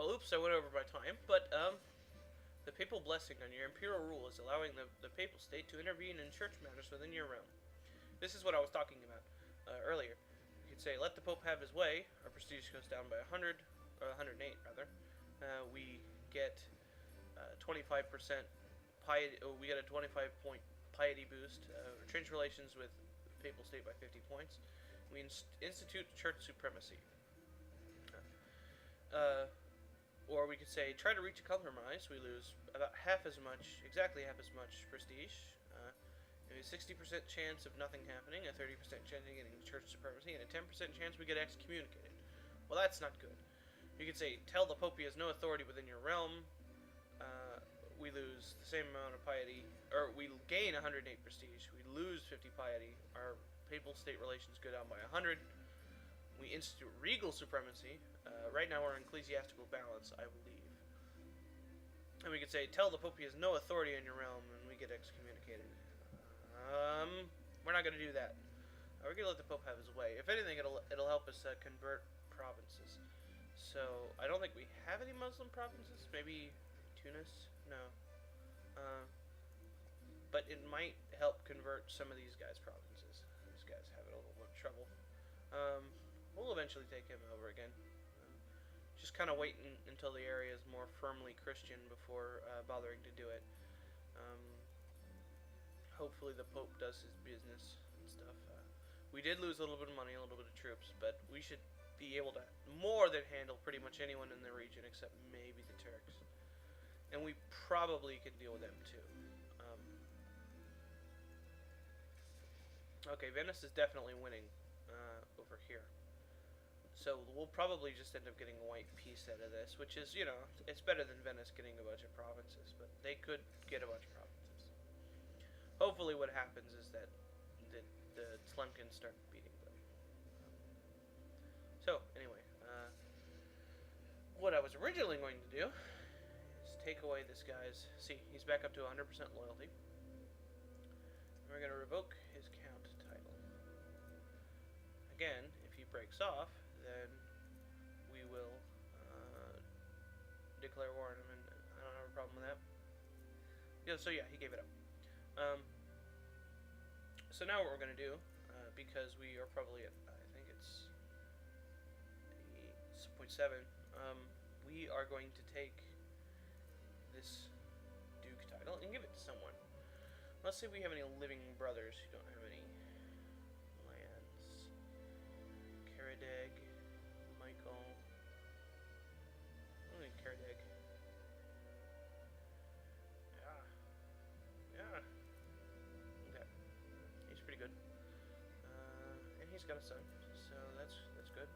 Well, oops, I went over my time, but, the papal blessing on your imperial rule is allowing the papal state to intervene in church matters within your realm. This is what I was talking about earlier. You could say, let the Pope have his way. Our prestige goes down by 100, or 108 rather. We get 25% piety. Oh, we get a 25-point piety boost. Change relations with the papal state by 50 points. We institute church supremacy. Or we could say, try to reach a compromise. We lose about half as much, exactly half as much prestige. A 60% chance of nothing happening, a 30% chance of getting church supremacy, and a 10% chance we get excommunicated. Well, that's not good. You could say, tell the Pope he has no authority within your realm. We lose the same amount of piety, or we gain 108 prestige. We lose 50 piety. Our papal state relations go down by 100. We institute regal supremacy. Right now we're in ecclesiastical balance, I believe. And we could say, tell the Pope he has no authority in your realm, and we get excommunicated. We're not going to do that. We're going to let the Pope have his way. If anything, it'll help us convert provinces. So, I don't think we have any Muslim provinces. Maybe Tunis? No. But it might help convert some of these guys' provinces. These guys have a little bit of trouble. We'll eventually take him over again. Just kind of waiting until the area is more firmly Christian before bothering to do it. Hopefully the Pope does his business and stuff. We did lose a little bit of money, a little bit of troops, but we should be able to more than handle pretty much anyone in the region except maybe the Turks. And we probably can deal with them too. Okay, Venice is definitely winning over here. So we'll probably just end up getting a white peace out of this, which is, it's better than Venice getting a bunch of provinces, but they could get a bunch of provinces. Hopefully what happens is that the Tlemkens start beating them. So, anyway, what I was originally going to do is take away this guy's... See, he's back up to 100% loyalty. And we're going to revoke his count title. Again, if he breaks off, then we will declare war on him, and I don't have a problem with that. Yeah, so yeah, he gave it up. So now what we're going to do, because we are probably at, I think it's 8.7, we are going to take this Duke title and give it to someone. Let's see if we have any living brothers who don't have any lands. Caradeg, Michael. I don't think Caradeg. Yeah. Okay. He's pretty good. And he's got a son, so that's good.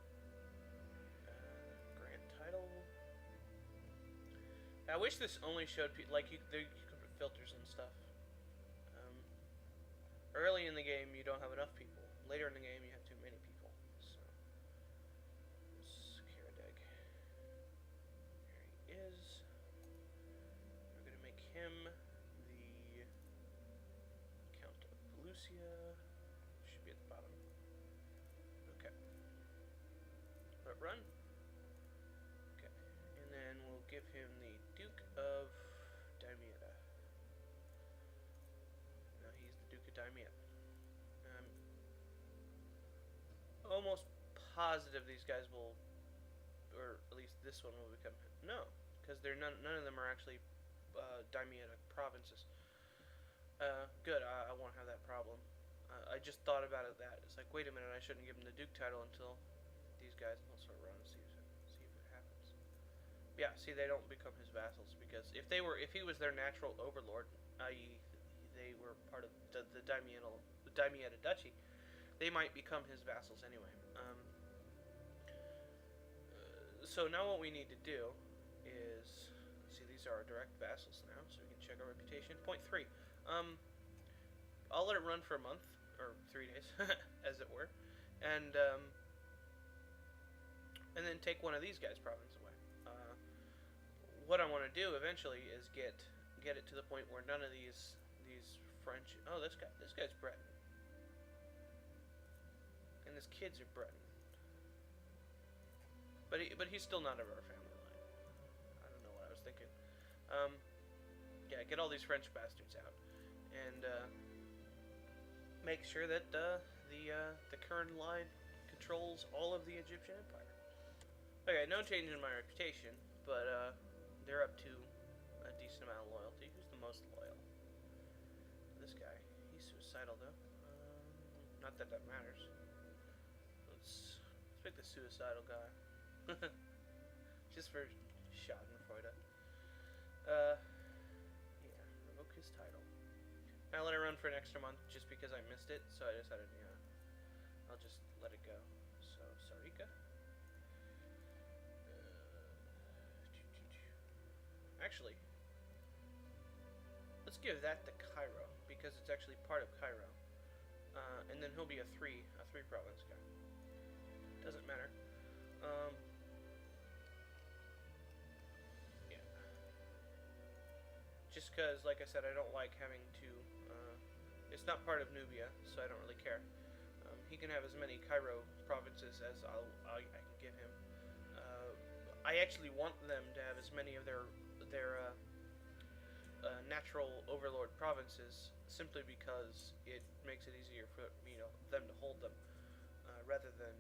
Grant title. I wish this only showed people, like, you could put filters and stuff. Early in the game, you don't have enough people. Later in the game, you have too many people. So, this Caradeg. There he is. We're going to make him the Count of Pelusia. Should be at the bottom. Okay. Let it run. Okay. And then we'll give him the Duke of Damietta. Now he's the Duke of Damietta. Almost positive these guys will, or at least this one will become... No, because they're none of them are actually Damietta provinces. Good, I won't have that problem. I just thought about it that. It's like, wait a minute, I shouldn't give him the Duke title until these guys... Let's sort of run and see if it happens. Yeah, see, they don't become his vassals, because if he was their natural overlord, i.e. they were part of the Damietta Duchy, they might become his vassals anyway. So now what we need to do is... See, these are our direct vassals now, so we can check our reputation. Point 3. I'll let it run for a month, or 3 days, as it were, and then take one of these guys' province away. What I want to do eventually is get it to the point where none of these French... Oh, this guy's Breton. And his kids are Breton. But he's still not of our family line. get all these French bastards out, and make sure that the current line controls all of the Egyptian Empire. Okay, no change in my reputation, but they're up to a decent amount of loyalty. Who's the most loyal? This guy. He's suicidal though. Not that that matters. Let's pick the suicidal guy. Just for Schadenfreude. Yeah, revoke his title. I let it run for an extra month just because I missed it, so I decided, I'll just let it go. So, Sarika. Actually, let's give that to Cairo, because it's actually part of Cairo. And then he'll be a three province guy. Doesn't matter. Yeah. Just because, like I said, I don't like having to, it's not part of Nubia, so I don't really care. He can have as many Cairo provinces as I can give him. I actually want them to have as many of their natural overlord provinces, simply because it makes it easier for them to hold them, rather than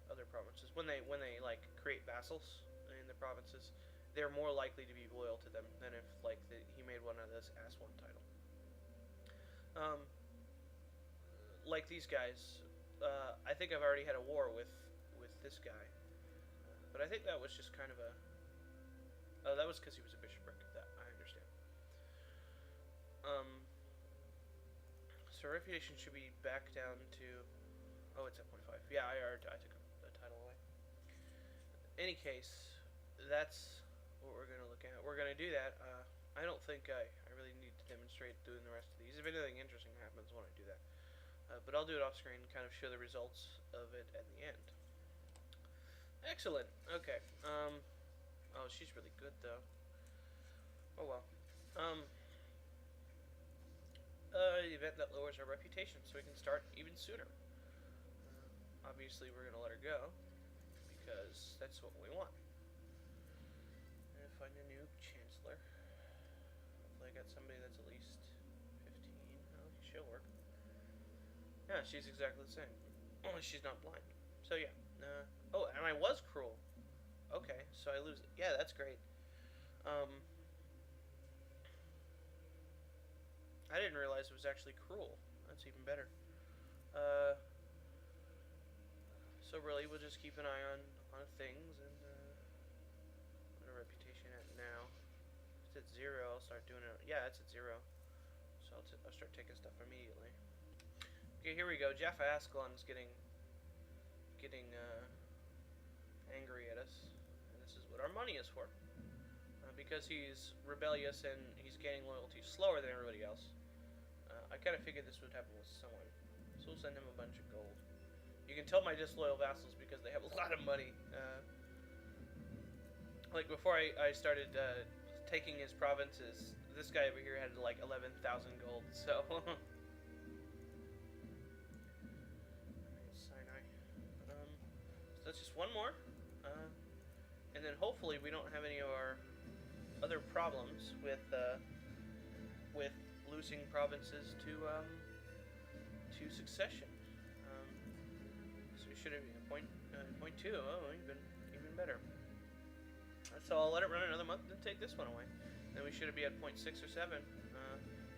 other provinces. When they like create vassals in the provinces, they're more likely to be loyal to them than if he made one of this *1 title. Like these guys, I think I've already had a war with this guy, but I think that was just kind of a. Oh, that was because he was a bishopric. That I understand. So reputation should be back down to. Oh, it's at 0.5. Yeah, I took a title away. Any case, that's what we're going to look at. We're going to do that. I don't think I really need to demonstrate doing the rest of these. If anything interesting happens when I do that. But I'll do it off screen and kind of show the results of it at the end. Excellent. Okay. Oh, she's really good, though. Oh, well. Event that lowers our reputation so we can start even sooner. Obviously, we're going to let her go, because that's what we want. And find a new chancellor. Hopefully I got somebody that's at least 15. Oh, she'll work. Yeah, she's exactly the same. Only she's not blind. So, yeah. Oh, and I was cruel. Okay, so I lose. Yeah, that's great. I didn't realize it was actually cruel. That's even better. So really, we'll just keep an eye on things, and what a reputation at now. If it's at 0, I'll start doing it. Yeah, it's at 0. So I'll start taking stuff immediately. Okay, here we go. Jaffa Ascalon's getting angry at us, and this is what our money is for. Because he's rebellious and he's gaining loyalty slower than everybody else. I kind of figured this would happen with someone, so we'll send him a bunch of gold. You can tell my disloyal vassals because they have a lot of money. Like before I started taking his provinces, this guy over here had like 11,000 gold. So Sinai. So that's just one more, and then hopefully we don't have any of our other problems with losing provinces to succession. So we should have point 2. Oh, even better. So I'll let it run another month and take this one away. Then we should be at 0.6 or 7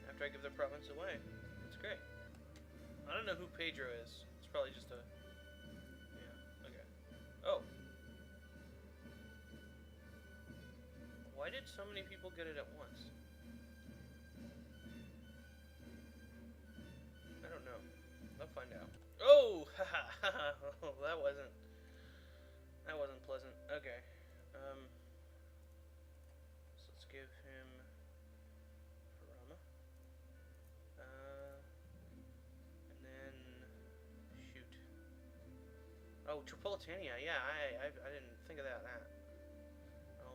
after I give the province away. That's great. I don't know who Pedro is. It's probably just a. Yeah. Okay. Oh. Why did so many people get it at once? I don't know. I'll find out. Oh! Haha! That wasn't pleasant. Okay. So let's give him Harama. And then shoot. Oh, Tripolitania. Yeah, I didn't think of that.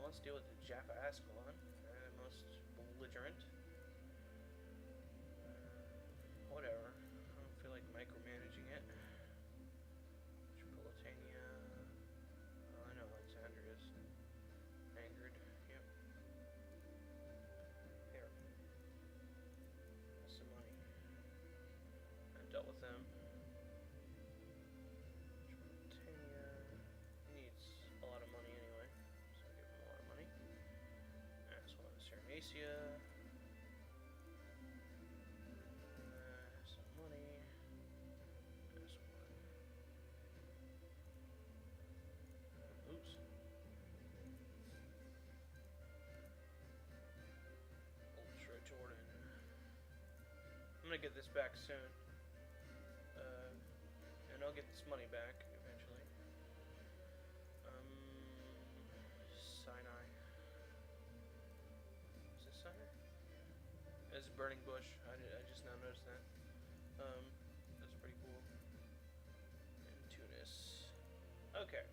Let's deal with the Jaffa Ascalon, most belligerent. Whatever. I don't feel like micromanaging it. Tripolitania. Oh, I know Alexander is angered. Yep. get this back soon. And I'll get this money back eventually. Sinai. Is this Sinai? It's Burning Bush. I just now noticed that. That's pretty cool. And Tunis. Okay.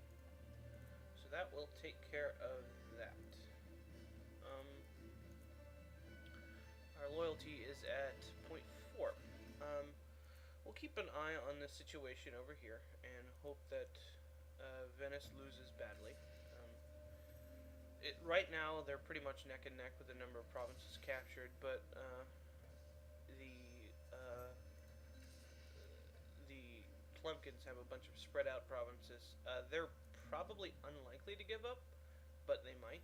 So that will take care of that. Our loyalty is at 0.4. We'll keep an eye on this situation over here and hope that Venice loses badly. Right now, they're pretty much neck and neck with the number of provinces captured, but the Tlemkins have a bunch of spread out provinces. They're probably unlikely to give up, but they might.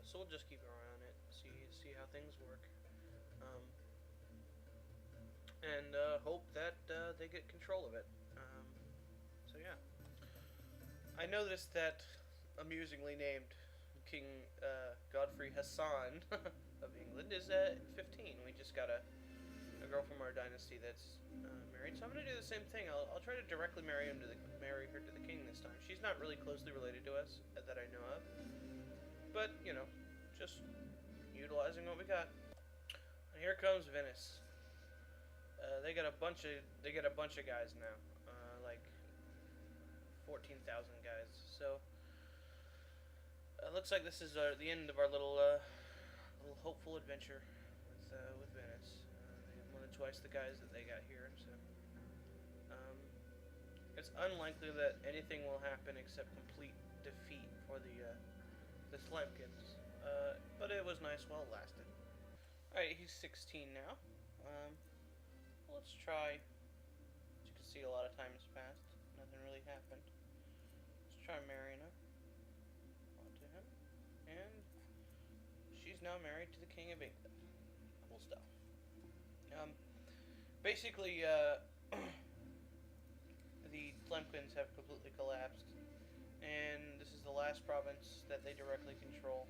So we'll just keep our eye on it, see how things work. And hope that they get control of it. So yeah. I noticed that amusingly named King Godfrey Hassan of England is at 15. We just got a girl from our dynasty that's married, so I'm gonna do the same thing. I'll try to directly marry her to the king this time. She's not really closely related to us that I know of, but you know, just utilizing what we got. And here comes Venice. They got a bunch of guys now, like 14,000 guys. So looks like this is the end of our little hopeful adventure with Venice. They have more than twice the guys that they got here, so it's unlikely that anything will happen except complete defeat for the Slemkins. But it was nice while it lasted. All right, he's 16 now. Let's try. As you can see, a lot of time has passed. Nothing really happened. Let's try marrying her onto him. And she's now married to the King of England. Cool stuff. Basically, the Tlemkins have completely collapsed. And this is the last province that they directly control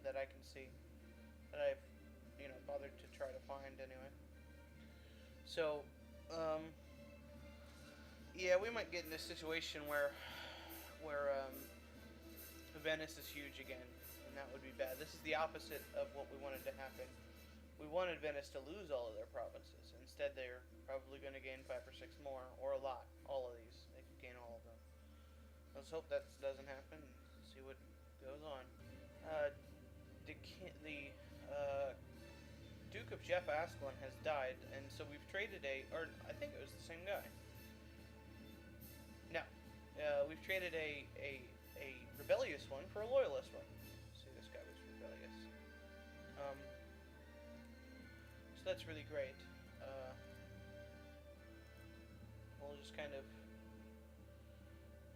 that I can see. That I've, bothered to try to find anyway. So, yeah, we might get in a situation where Venice is huge again, and that would be bad. This is the opposite of what we wanted to happen. We wanted Venice to lose all of their provinces. Instead, they're probably going to gain 5 or 6 more, or a lot. All of these, they could gain all of them. Let's hope that doesn't happen. See what goes on. The Duke of Jeff Ascalon has died, and so we've traded or I think it was the same guy. No, we've traded a rebellious one for a loyalist one. See, this guy was rebellious. So that's really great. We'll just kind of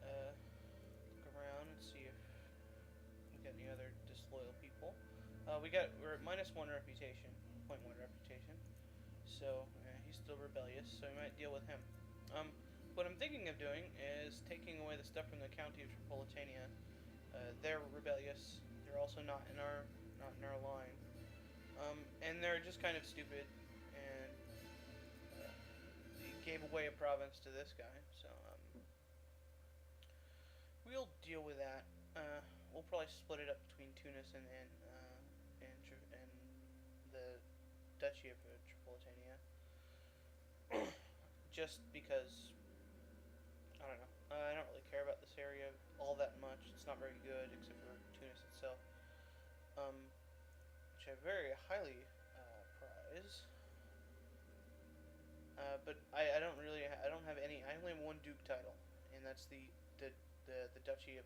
look around and see if we got any other disloyal people. We're at -1 reputation. 0.1 reputation, so he's still rebellious, so we might deal with him. What I'm thinking of doing is taking away the stuff from the county of Tripolitania. They're rebellious. They're also not in our line, and they're just kind of stupid. And he gave away a province to this guy, so we'll deal with that. We'll probably split it up between Tunis and the Duchy of Tripolitania, just because I don't know. I don't really care about this area all that much. It's not very good, except for Tunis itself, which I very highly prize. But I don't have any. I only have one Duke title, and that's the Duchy of